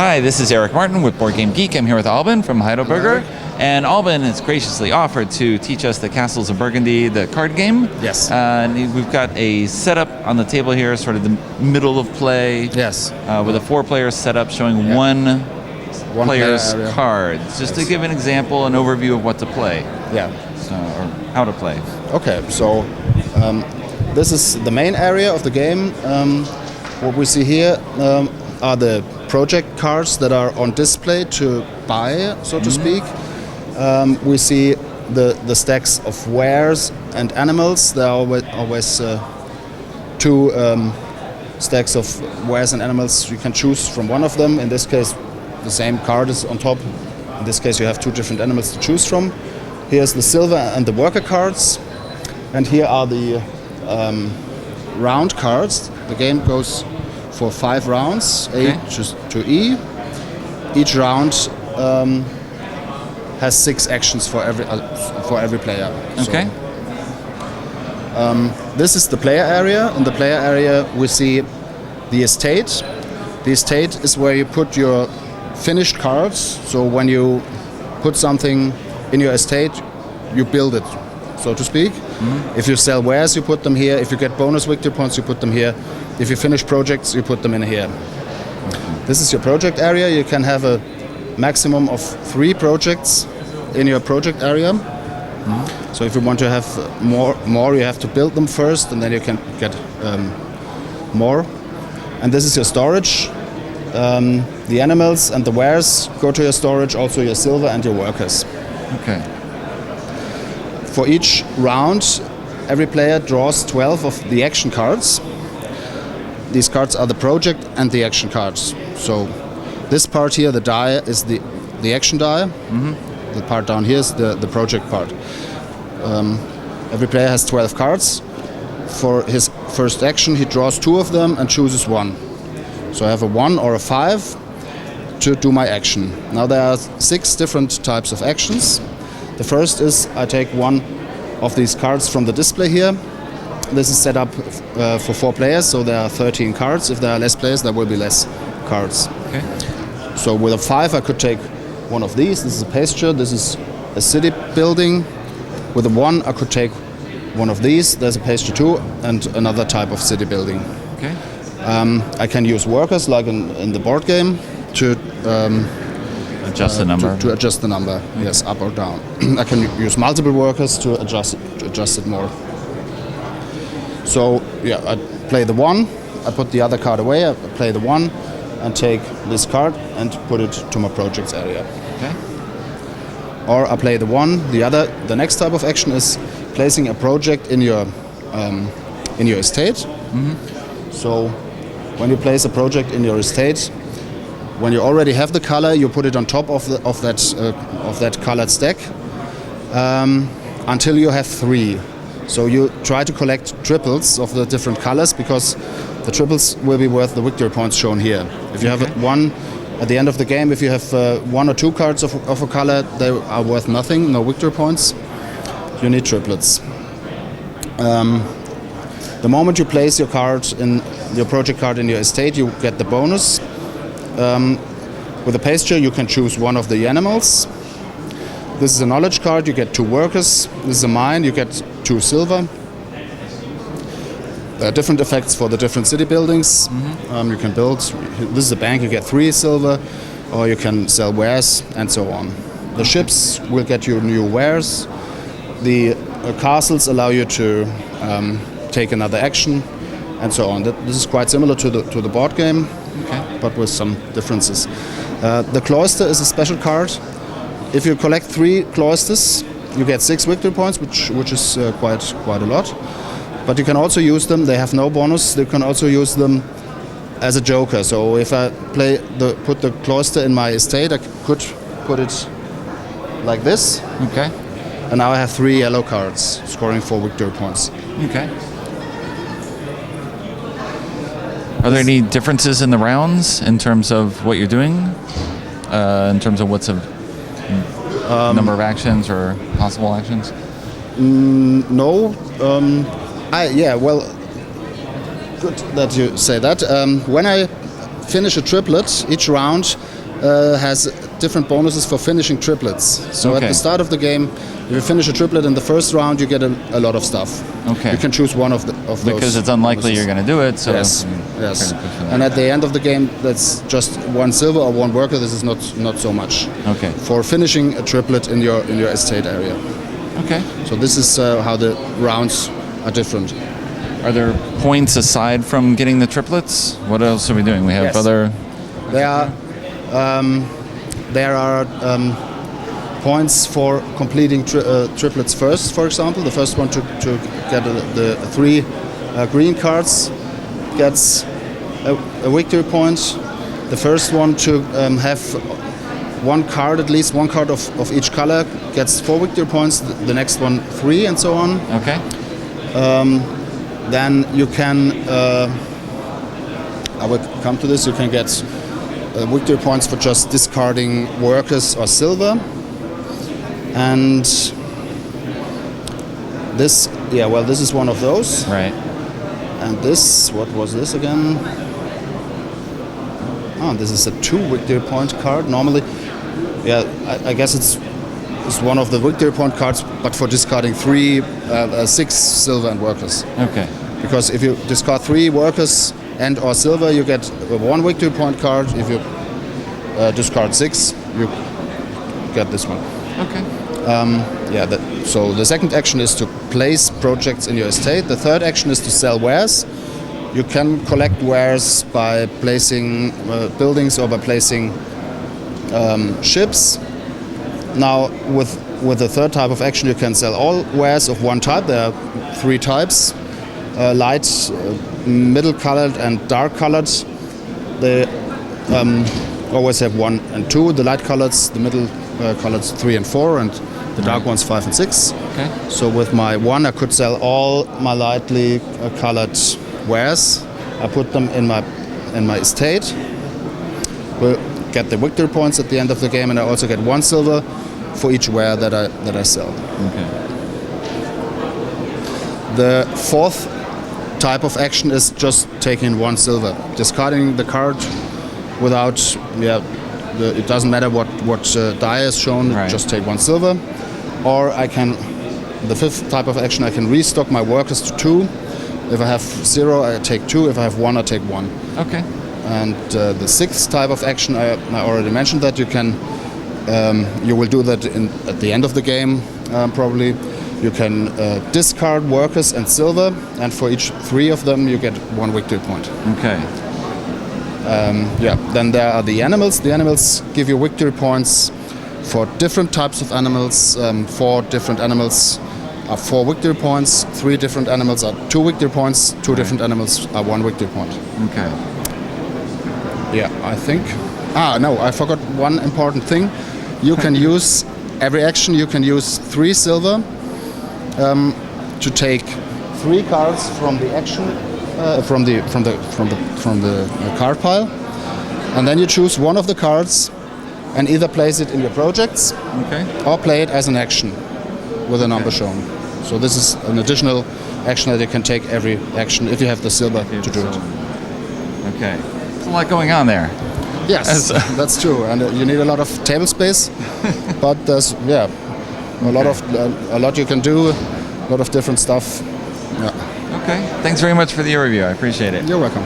Hi, this is Eric Martin with BoardGameGeek. I'm here with Alban from Heidelberger. And Alban has graciously offered to teach us the Castles of Burgundy, the card game. Yes. And we've got a setup on the table here, sort of the middle of play. Yes. With a 4-player setup showing one player's cards. Just to give an example, an overview of what to play. Yeah. Or how to play. Okay, so this is the main area of the game. What we see here are the project cards that are on display to buy, so to speak. We see the stacks of wares and animals. There are always two stacks of wares and animals. You can choose from one of them. In this case, the same card is on top. In this case, you have two different animals to choose from. Here's the silver and the worker cards. And here are the round cards. The game goes for 5 rounds, A to E. Each round has 6 actions for every player. Okay. So, this is the player area. In the player area, we see the estate. The estate is where you put your finished cards. So when you put something in your estate, you build it, so to speak. If you sell wares, you put them here. If you get bonus victory points, you put them here. If you finish projects, you put them in here. This is your project area. You can have a maximum of 3 projects in your project area. So if you want to have more, you have to build them first, and then you can get more. And this is your storage. The animals and the wares go to your storage, also your silver and your workers. Okay. For each round, every player draws 12 of the action cards. These cards are the project and the action cards. So this part here, the die, is the action die. The part down here is the project part. Every player has 12 cards. For his first action, he draws 2 of them and chooses 1. So I have a 1 or a 5 to do my action. Now there are 6 different types of actions. The first is I take 1 of these cards from the display here. This is set up for 4 players, so there are 13 cards. If there are less players, there will be less cards. Okay. So with a 5, I could take 1 of these. This is a pasture. This is a city building. With a 1, I could take 1 of these. There's a pasture too, and another type of city building. Okay. I can use workers, like in the board game, to adjust the number. To adjust the number, yes, up or down. I can use multiple workers to adjust it more. So yeah, I play the 1, I put the other card away, I play the 1 and take this card and put it to my projects area. Okay. Or I play the 1, the next type of action is placing a project in your estate. So when you place a project in your estate, when you already have the color, you put it on top of that colored stack until you have 3. So you try to collect triples of the different colors, because the triples will be worth the victory points shown here. If you have 1 at the end of the game, if you have 1 or 2 cards of a color, they are worth nothing, no victory points. You need triplets. The moment you place your project card in your estate, you get the bonus. With a pasture, you can choose 1 of the animals. This is a knowledge card, you get 2 workers. This is a mine, you get 2 silver. There are different effects for the different city buildings. You can build, this is a bank, you get 3 silver, or you can sell wares, and so on. The ships will get you new wares. The castles allow you to take another action, and so on. This is quite similar to the board game, but with some differences. The cloister is a special card. If you collect 3 cloisters, you get 6 victory points, which is quite a lot. But you can also use them. They have no bonus. You can also use them as a joker. So if I put the cloister in my estate, I could put it like this. Okay. And now I have 3 yellow cards, scoring 4 victory points. Okay. Are there any differences in the rounds in terms of what you're doing? In terms of what's a number of actions or possible actions? No. Well, good that you say that. When I finish a triplet, each round has different bonuses for finishing triplets. So at the start of the game, if you finish a triplet in the first round, you get a lot of stuff. Okay. You can choose one of those. Because it's unlikely you're going to do it. So yes. And at the end of the game, that's just 1 silver or 1 worker. This is not so much. Okay. For finishing a triplet in your estate area. Okay. So this is how the rounds are different. Are there points aside from getting the triplets? What else are we doing? We have other. There are points for completing triplets first. For example, the first one to get the 3 green cards gets a victory point. The first one to have 1 card, at least 1 card of each color, gets 4 victory points. The next one 3, and so on. Okay. Then you can, I will come to this, you can get victory points for just discarding workers or silver. And this, this is one of those. Right. And this, what was this again? Oh, this is a 2 victory point card. Normally, I guess it's one of the victory point cards, but for discarding 6 silver and workers. Okay. Because if you discard 3 workers and or silver, you get 1 victory point card. If you discard 6, you get this one. Okay. So the second action is to place projects in your estate. The third action is to sell wares. You can collect wares by placing buildings or by placing ships. Now, with the third type of action, you can sell all wares of 1 type. There are 3 types: light, middle colored, and dark colored. They always have 1 and 2. The light colors, the middle colors 3 and 4, and the dark ones 5 and 6. Okay. So with my 1, I could sell all my lightly colored wares. I put them in my estate. We'll get the victory points at the end of the game, and I also get 1 silver for each ware that I sell. Okay. The fourth type of action is just taking 1 silver, discarding the card without. It doesn't matter what die is shown. Right. Just take 1 silver, or I can. The fifth type of action, I can restock my workers to 2. If I have 0, I take 2. If I have 1, I take 1. Okay. And the sixth type of action, I already mentioned that you can. You will do that at the end of the game, probably. You can discard workers and silver, and for each 3 of them, you get 1 victory point. Okay. Then there are the animals. The animals give you victory points for different types of animals. 4 different animals are 4 victory points. 3 different animals are 2 victory points. 2 different animals are 1 victory point. Okay. Yeah, I think. No, I forgot one important thing. You can use every action. You can use 3 silver to take 3 cards from the action, from the card pile, and then you choose one of the cards and either place it in your projects, or play it as an action with a number shown. So this is an additional action that you can take every action if you have the silver to do it. Okay. There's a lot going on there. Yes, that's true, and you need a lot of table space, but there's a lot you can do, a lot of different stuff. Yeah. Okay. Thanks very much for the overview. I appreciate it. You're welcome.